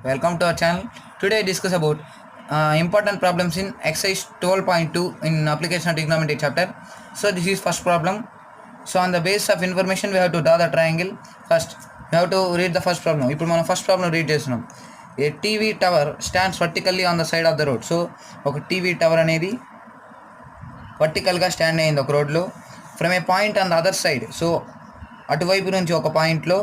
Welcome to our channel. Today I discuss about important problems in exercise 12.2 in application of trigonometry chapter. So this is first problem. So on the basis of information we have to draw the triangle. First we have to read the first problem. ఇప్పుడు మనం first problem read చేస్తున్నాం. A TV tower stands vertically on the side of the road. So ఒక TV tower అనేది వర్టికల్గా stand అయింది ఒక రోడ్లో. From a point on the other side. So అటువైపు నుంచి ఒక పాయింట్లో.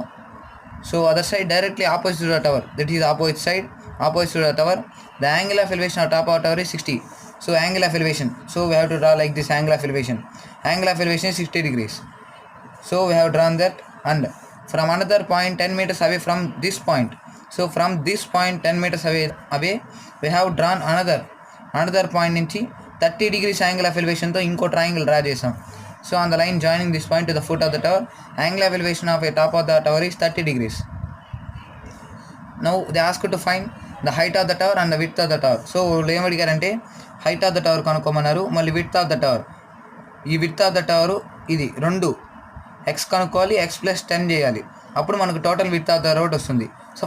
So other side directly opposite to the tower, that is opposite side, opposite to the tower. The angle of elevation of top of tower is 60. So angle of elevation, so we have to draw like this angle of elevation. Angle of elevation is 60 degrees. So we have drawn that, and from another point 10 meters away from this point. So from this point 10 meters away we have drawn another point నుంచి 30 degrees angle of elevation తో ఇంకో triangle draw చేసాం. So on the line joining this point to the foot of the tower, angle of elevation of a top of the tower is 30 degrees. Now they ask you to find the height of the tower and the width of the tower. So ఏం అడిగారంటే height of the tower కనుక్కోమన్నారు, మళ్ళీ width of the tower. ఈ width of the tower ఇది రెండు x కనుక్కోవాలి, x + 10 చేయాలి, అప్పుడు మనకు total width of the road వస్తుంది. సో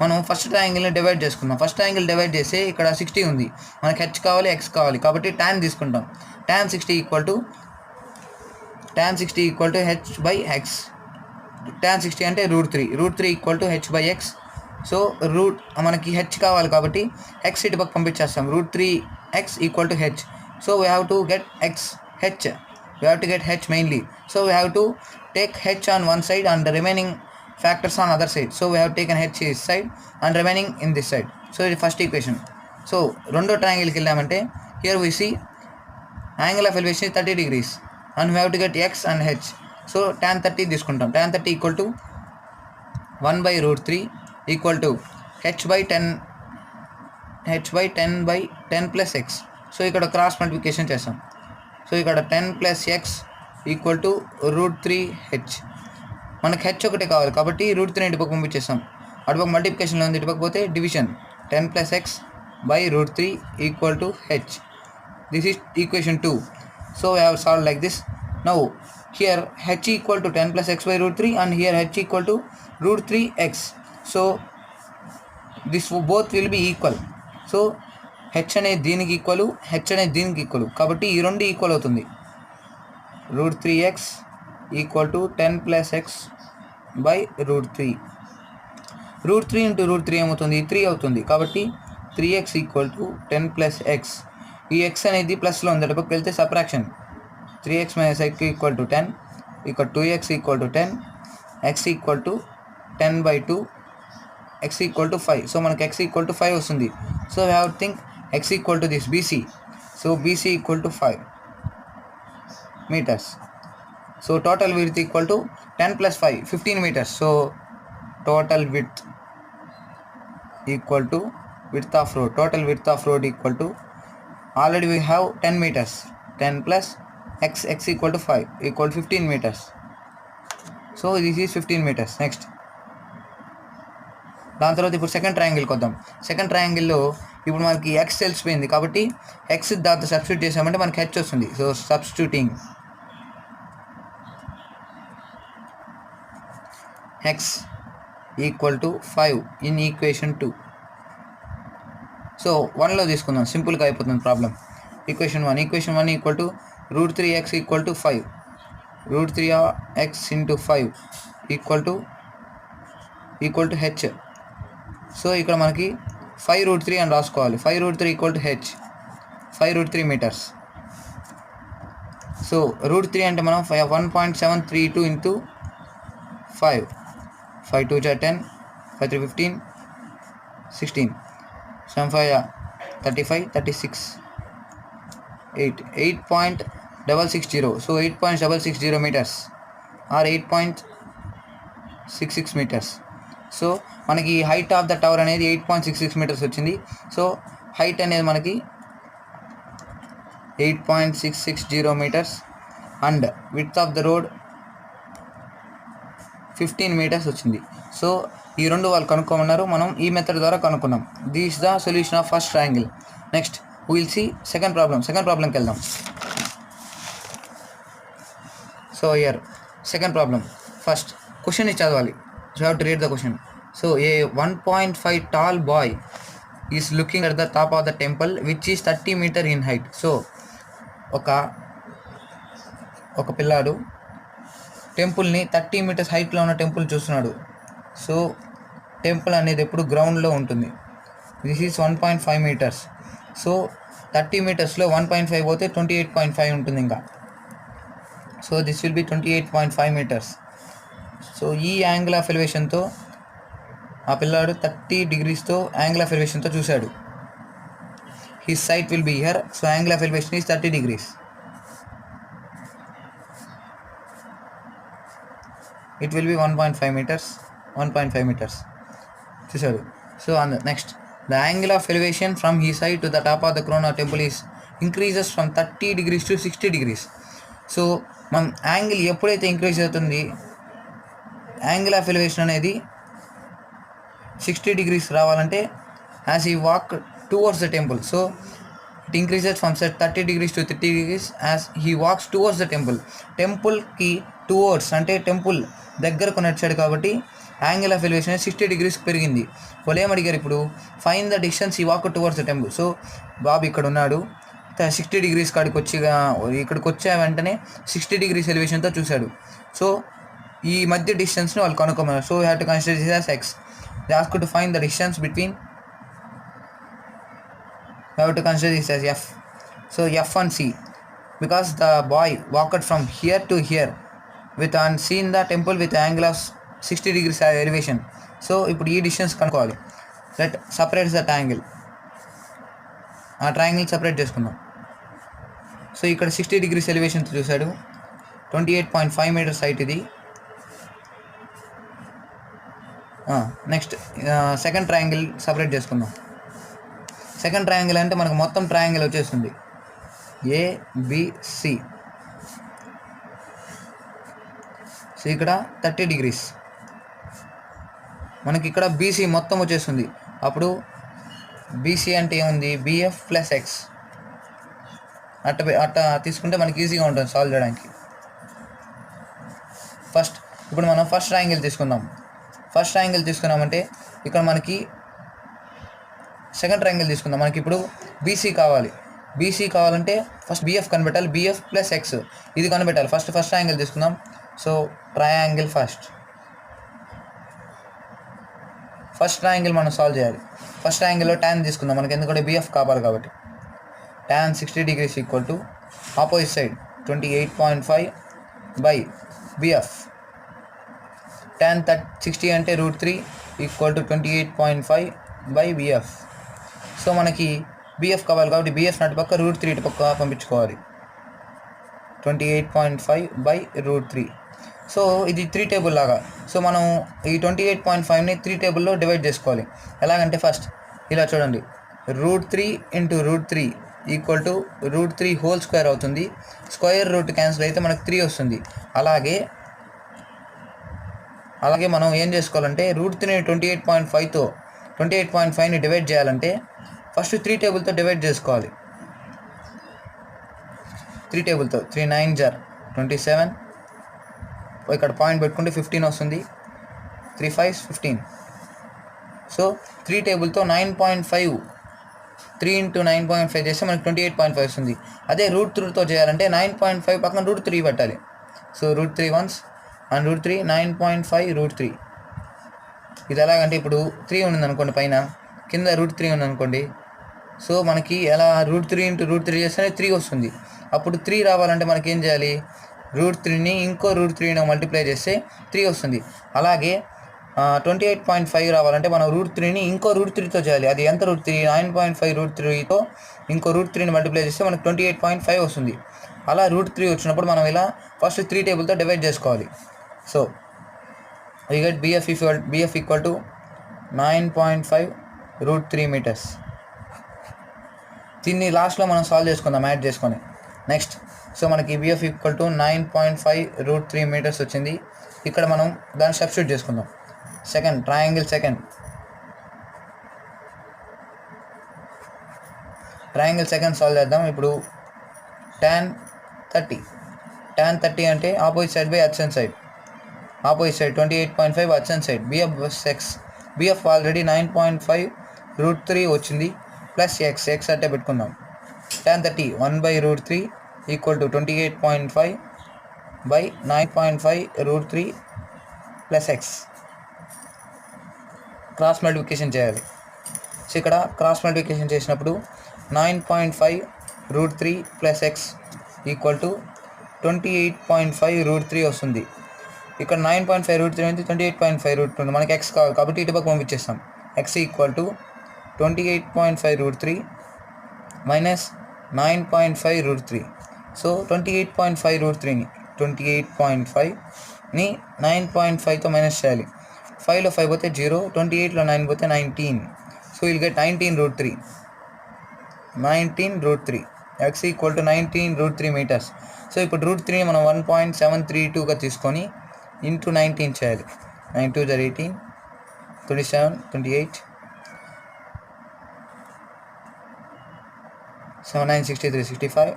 మనం ఫస్ట్ ట్రయాంగిల్ని డివైడ్ చేసుకుందాం. ఫస్ట్ ట్రయాంగిల్ డివైడ్ చేసి ఇక్కడ 60 ఉంది, మనకి h కావాలి, x కావాలి, కాబట్టి tan తీసుకుంటాం. tan 60 equal to h by x. tan 60 అంటే √3 equal to h by x. So మనకి h కావాలి కాబట్టి x ఇటు పక్క పంపించేస్తాం. √3x equal to h. So we have to get we have to get h mainly. So we have to take h on one side and the remaining factors on other side. So we have taken h this side and remaining in this side. So the first equation. So రెండో ట్రయాంగిల్కి వెళ్ళామంటే here we see angle of elevation is 30 degrees and we have to get x and h. So tan 30 తీసుకుంటాం. tan 30 equal to 1 by √3 equal to h by 10 plus x. So ఇక్కడ cross multiplication చేస్తాం. So ఇక్కడ 10 plus x equal to √3h. మనకి h ఒకటే కావాలి కాబట్టి √3 ఇటుపక్క పంపించేస్తాం. అటుపక్క మల్టిప్లికేషన్లో ఉంది, ఇటుపక్క పోతే division. 10 plus x by √3 equal to h. This is equation 2. So we have solved like this. Now here h equal to 10 plus x by √3 and here h equal to √3x. So this both will be equal. So h అనేది దీనికి equal, h అనేది దీనికి equal, కాబట్టి ఈ రెండు equal అవుతుంది. √3x equal to 10 plus x by √3. √3 into √3 ఏమవుతుంది? 3 అవుతుంది, కాబట్టి 3x equal to 10 plus x. ఈ x అనేది ప్లస్లో ఉంది, అటుపక్క వెళ్తే subtraction. 3x - x equal to 10, ఇక్కడ 2x equal to 10, x equal to 10 by 2, x equal to 5. So మనకి x ఈక్వల్ టు 5 వస్తుంది. So we have think x equal to this BC. So BC equal to 5 meters. So total width equal to 10 plus 5 15 meters. So total width equal to width of road. Total width of road equal to, already we have 10 meters. 10 plus x equal to 5 equal to 15 meters. So this is 15 meters. Next దాని తర్వాత ఇప్పుడు second ట్రయాంగిల్కి వద్దాం. Second ట్రయాంగిల్లో ఇప్పుడు మనకి x తెలిసిపోయింది కాబట్టి x దాంతో substitute చేసామంటే మనకి h వస్తుంది. So substituting x equal to 5 in equation 2. So 1లో తీసుకుందాం, సింపుల్గా అయిపోతుంది problem. Equation 1 equal to √3x equal to 5. √3x into 5 equal to h. So ఇక్కడ మనకి 5√3 అని రాసుకోవాలి. 5√3 equal to h, 5√3 metres. So √3 అంటే మనం 1.732 into 5. 5 2 10, 5 3 15, 16, 7 5 35, 36, 8.660. So 8.660 meters or 8.66 meters. So మనకి హైట్ ఆఫ్ ద టవర్ అనేది 8.66 meters వచ్చింది. సో హైట్ అనేది మనకి 8.660 meters and width of the road 15 meters వచ్చింది. సో ఈ రెండు వాళ్ళు కనుక్కోమన్నారు, మనం ఈ మెథడ్ ద్వారా కనుక్కున్నాం. This the solution of first triangle. Next will see second ప్రాబ్లంకి వెళ్దాం. So here second problem. First question చదవాలి. You have to read the question. So a 1.5 tall boy is looking at the top of the temple which is 30 meter in height. So ఒక పిల్లాడు టెంపుల్ని 30 meters హైట్లో ఉన్న temple చూస్తున్నాడు. So temple అనేది ఎప్పుడు గ్రౌండ్లో ఉంటుంది. This is 1.5 meters. సో 30 metersలో 1.5 పోతే 28.5 ఉంటుంది ఇంకా. So this will be 28.5 meters. So ఈ యాంగిల్ ఆఫ్ ఎలివేషన్తో ఆ పిల్లాడు 30 degreesతో యాంగిల్ ఆఫ్ ఎలివేషన్తో చూశాడు. His sight will be here. So angle of elevation is 30 degrees. It will be 1.5 meters. 1.5 meters చూశాడు. So next the angle of elevation from he side to the top of the crown of temple is increases from 30 degrees to 60 degrees. So మనం angle ఎప్పుడైతే increase అవుతుంది, angle of elevation అనేది 60 degrees రావాలంటే as he walk towards the temple. So it increases from 30 degrees to 30 degrees as he walks towards the temple. టెంపుల్కి towards అంటే temple దగ్గరకు నడిచాడు కాబట్టి యాంగిల్ ఆఫ్ ఎలివేషన్ 60 degrees పెరిగింది. వాళ్ళు ఏమడిగారు ఇప్పుడు, ఫైన్ ద డిస్టెన్స్ ఈ walk towards the temple. So బాబు ఇక్కడ ఉన్నాడు, 60 degrees కాడికి ఇక్కడికి వచ్చే వెంటనే 60 degrees ఎలివేషన్తో చూశాడు. సో ఈ మధ్య డిస్టెన్స్ని వాళ్ళు కనుక్కోమన్నారు. So you have to consider this as x. They ask to find the distance between, you have to consider this as f. So f and c, because the boy walked from here to here with and seen the temple with angle of 60 degrees elevation. So ఇప్పుడు ఈ distance కనుక్కోవాలి. Let separates that angle. ఆ triangle separate చేసుకుందాం. So ఇక్కడ 60 degrees ఎలివేషన్తో చూశాడు. 28.5 meters height ఇది. Next second triangle separate చేసుకుందాం. సెకండ్ ట్రయాంగిల్ అంటే మనకు మొత్తం ట్రయాంగిల్ వచ్చేస్తుంది ఏబిసి. సో ఇక్కడ 30 degrees మనకి ఇక్కడ బీసీ మొత్తం వచ్చేస్తుంది. అప్పుడు బీసీ అంటే ఏముంది, బిఎఫ్ ప్లస్ ఎక్స్. అట్ట తీసుకుంటే మనకి ఈజీగా ఉంటుంది సాల్వ్ చేయడానికి. ఇప్పుడు మనం ఫస్ట్ ట్రయాంగిల్ తీసుకుందాం. ఫస్ట్ ట్రయాంగిల్ తీసుకున్నామంటే ఇక్కడ మనకి సెకండ్ ట్రయాంగిల్ తీసుకుందాం. మనకి ఇప్పుడు బీసీ కావాలి. బీసీ కావాలంటే ఫస్ట్ బిఎఫ్ కనిపెట్టాలి. బిఎఫ్ ప్లస్ ఎక్స్ ఇది కనిపెట్టాలి. ఫస్ట్ ట్రయాంగిల్ తీసుకుందాం. సో ట్రయాంగిల్ ఫస్ట్ ట్రయాంగిల్ మనం సాల్వ్ చేయాలి. ఫస్ట్ ట్రయాంగిల్లో tan తీసుకుందాం, మనకి ఎందుకంటే బిఎఫ్ కావాలి కాబట్టి. tan 60 degrees equal to opposite side 28.5 by BF. tan 60 అంటే √3 equal to 28.5 by BF. So మనకి బిఎఫ్ కావాలి కాబట్టి బిఎఫ్ నటు పక్క √3 ఇటు పక్క పంపించుకోవాలి. 28.5 బై √3. సో ఇది 3 టేబుల్ లాగా. సో మనం ఈ 28.5ని 3 టేబుల్లో డివైడ్ చేసుకోవాలి. ఎలాగంటే ఫస్ట్ ఇలా చూడండి, √3 into √3 equal to √3 whole square అవుతుంది. స్క్వేర్ రూట్ క్యాన్సిల్ అయితే మనకు 3 వస్తుంది. అలాగే మనం ఏం చేసుకోవాలంటే √3ని 28.5ని డివైడ్ చేయాలంటే ఫస్ట్ 3 టేబుల్తో డివైడ్ చేసుకోవాలి. 3 టేబుల్తో 3 9 జార్ 27. ఇక్కడ పాయింట్ పెట్టుకుంటే 15 వస్తుంది. 3 5 15. సో 3 టేబుల్తో 9.5 3 ఇంటూ 9.5 చేస్తే మనకి 28.5 వస్తుంది. అదే √3తో చేయాలంటే 9.5 పక్కన √3 పెట్టాలి. So √3 once and √3 9.5 √3. ఇది ఎలాగంటే ఇప్పుడు 3 ఉంది అనుకోండి, పైన కింద √3 ఉంది అనుకోండి. సో మనకి ఎలా √3 ఇంటూ √3 చేస్తేనే 3 వస్తుంది. అప్పుడు 3 రావాలంటే మనకి ఏం చేయాలి, √3ని ఇంకో √3ని మల్టిప్లై చేస్తే 3 వస్తుంది. అలాగే 28.5 రావాలంటే మనం √3ని ఇంకో √3తో చేయాలి. అది ఎంత √3, 9.5 √3తో ఇంకో √3ని మల్టిప్లై చేస్తే మనకు 28.5 వస్తుంది. అలా √3 వచ్చినప్పుడు మనం ఇలా ఫస్ట్ 3 టేబుల్తో డివైడ్ చేసుకోవాలి. So we get BF equal to 9.5 √3 meters. దీన్ని లాస్ట్లో మనం సాల్వ్ చేసుకుందాం యాడ్ చేసుకొని. నెక్స్ట్ సో మనకి BF ఈక్వల్ టు 9.5 √3 meters వచ్చింది. ఇక్కడ మనం దాన్ని సబ్స్టిట్యూట్ చేసుకుందాం. ట్రయాంగిల్ సెకండ్ సాల్వ్ చేద్దాం. ఇప్పుడు tan 30 అంటే opposite side by adjacent side. Opposite side 28.5 adjacent side. BF plus X BF already 9.5 √3 వచ్చింది ప్లస్ ఎక్స్ అంటే పెట్టుకుందాం. tan 30 1/√3 equal to 28.5 by 9.5 √3 plus X. Cross multiplication చేయాలి. సో ఇక్కడ క్రాస్ మల్టిప్లికేషన్ చేసినప్పుడు 9.5 √3 plus X equal to 28.5 √3 వస్తుంది. ఇక్కడ 9.5 √3 ఉంది, 28.5 √3 ఉంది. మనకి ఎక్స్ కావాలి కాబట్టి ఇటు పక్క పంపించేస్తాం. X equal to 28.5 √3 minus 9.5 √3. So 28.5 √3ని 28.5ని 9.5తో మైనస్ చేయాలి. 5లో 5 పోతే 0, 28లో 9 పోతే 19. So will get 19 √3. 19 √3 x equal to 19 √3 metres. So ఇప్పుడు √3ని మనం 1.732గా తీసుకొని ఇంటూ 19 చేయాలి. 9 2 = 18, 27, 28, 7 9 63, 65,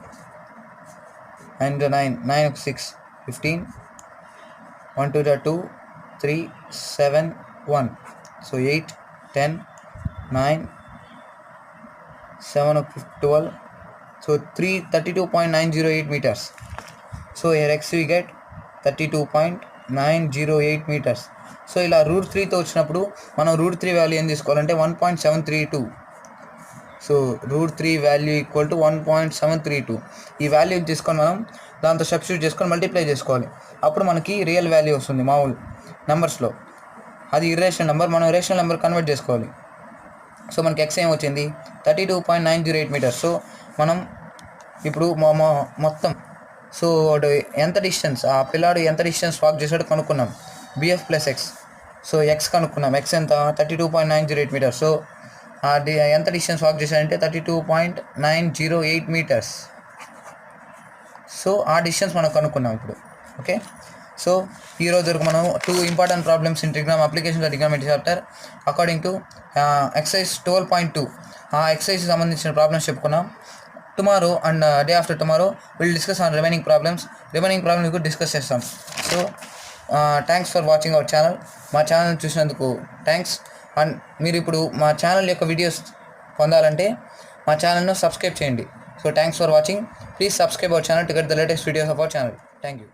and 9 6 15, 1 2 2, 3 7 1. So 8 10 9 7 12. So 32.908 meters. So here x we get 32.908 meters. So ఇలా √3తో వచ్చినప్పుడు మనం √3 వాల్యూ ఏం తీసుకోవాలంటే 1.732. So √3 value equal to 1.732. ఈ వాల్యూ తీసుకొని మనం దాంతో సబ్స్టిట్యూట్ చేసుకొని మల్టిప్లై చేసుకోవాలి. అప్పుడు మనకి రియల్ వాల్యూ వస్తుంది మామూలు నెంబర్స్లో. అది ఇర్రేషనల్ నెంబర్, మనం రేషనల్ నెంబర్ కన్వర్ట్ చేసుకోవాలి. సో మనకి ఎక్స్ ఏం వచ్చింది 32.908 మీటర్స్. సో మనం ఇప్పుడు మొత్తం సో ఎంత డిస్టెన్స్ ఆ పిల్లాడు ఎంత డిస్టెన్స్ వాక్ చేసాడో కనుక్కున్నాం. BF plus x. So x కనుక్కున్నాం. ఎక్స్ ఎంత 32.908 మీటర్స్. సో ఎంత డిస్టెన్స్ వాక్ చేశాడంటే 32.908 మీటర్స్. సో ఆ డిస్టెన్స్ మనం కనుక్కున్నాం ఇప్పుడు. ఓకే, సో ఈరోజు వరకు మనం 2 important problems in trigonometry applications of trigonometry chapter according to exercise 12.2 ఆ ఎక్సర్సైజ్కి సంబంధించిన ప్రాబ్లమ్స్ చెప్పుకున్నాం. Tomorrow and day after tomorrow will discuss on remaining problems కూడా డిస్కస్ చేస్తాం. So thanks for watching our channel. మా channel చూసినందుకు థ్యాంక్స్. అండ్ మీరు ఇప్పుడు మా ఛానల్ యొక్క వీడియోస్ పొందాలంటే మా ఛానల్ను సబ్స్క్రైబ్ చేయండి. So thanks for watching. Please subscribe our channel to get the latest videos of our channel. Thank you.